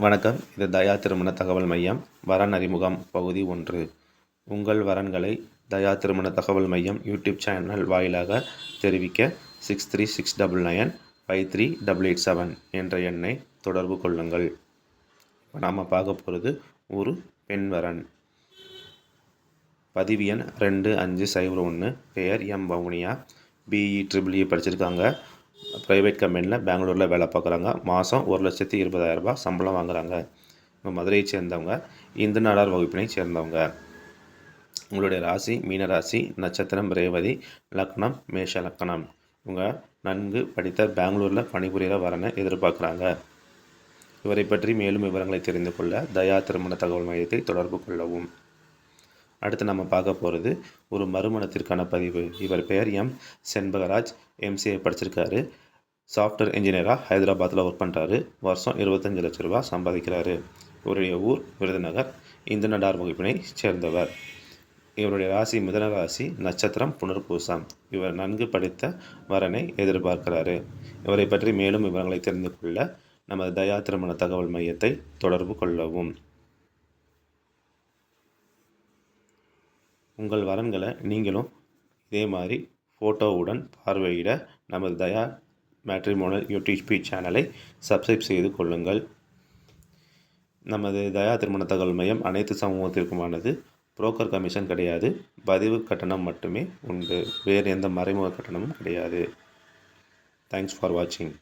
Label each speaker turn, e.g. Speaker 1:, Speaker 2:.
Speaker 1: வணக்கம். இது தயா திருமண தகவல் மையம். வரன் அறிமுகம் பகுதி 1. உங்கள் வரன்களை தயா திருமண தகவல் மையம் யூடியூப் சேனல் வாயிலாக தெரிவிக்க 6369953887 என்ற எண்ணை தொடர்பு கொள்ளுங்கள். இப்போ நாம் பார்க்க போகிறது ஒரு பெண் வரன். பதிவு எண் 2501. பெயர் எம் வவுனியா. BE படிச்சிருக்காங்க. ப்ரைவேட் கம்பெனியில் பெங்களூரில் வேலை பார்க்குறாங்க. மாதம் 1,20,000 ரூபாய் சம்பளம் வாங்குகிறாங்க. இப்போ மதுரையை சேர்ந்தவங்க, இந்து நாடார் வகுப்பினை சேர்ந்தவங்க. உங்களுடைய ராசி மீன ராசி, நட்சத்திரம் ரேவதி, லக்னம் மேஷ லக்னம். இவங்க நன்கு படித்த பெங்களூரில் பணிபுரிகிற வரனை எதிர்பார்க்குறாங்க. இவரை பற்றி மேலும் விவரங்களை தெரிந்து கொள்ள தயா திருமண தகவல் மையத்தை தொடர்பு கொள்ளவும். அடுத்து நம்ம பார்க்க போகிறது ஒரு மறுமணத்திற்கான பதிவு. இவர் பெயர் எம் செண்பகராஜ். MCA படிச்சிருக்காரு. சாஃப்ட்வேர் இன்ஜினியராக ஹைதராபாத்தில் ஒர்க் பண்ணுறாரு. வருஷம் 25 லட்ச ரூபா சம்பாதிக்கிறாரு. இவருடைய ஊர் விருதுநகர். இந்து நாடார் வகுப்பினை சேர்ந்தவர். இவருடைய ராசி மிதுன ராசி, நட்சத்திரம் புனர்பூசம். இவர் நன்கு படித்த வரனை எதிர்பார்க்கிறாரு. இவரை பற்றி மேலும் விவரங்களை தெரிந்து கொள்ள நமது தயா திருமண தகவல் மையத்தை தொடர்பு கொள்ளவும். உங்கள் வரன்களை நீங்களும் இதே மாதிரி ஃபோட்டோவுடன் பார்வையிட நமது தயா மேட்ரிமோனல் யூடியூப் சேனலை சப்ஸ்கிரைப் செய்து கொள்ளுங்கள். நமது தயா திருமண தகவல் மையம் அனைத்து சமூகத்திற்குமானது. புரோக்கர் கமிஷன் கிடையாது. பதிவு கட்டணம் மட்டுமே உண்டு. வேறு எந்த மறைமுக கட்டணமும் கிடையாது. தேங்க்ஸ் ஃபார் வாட்சிங்.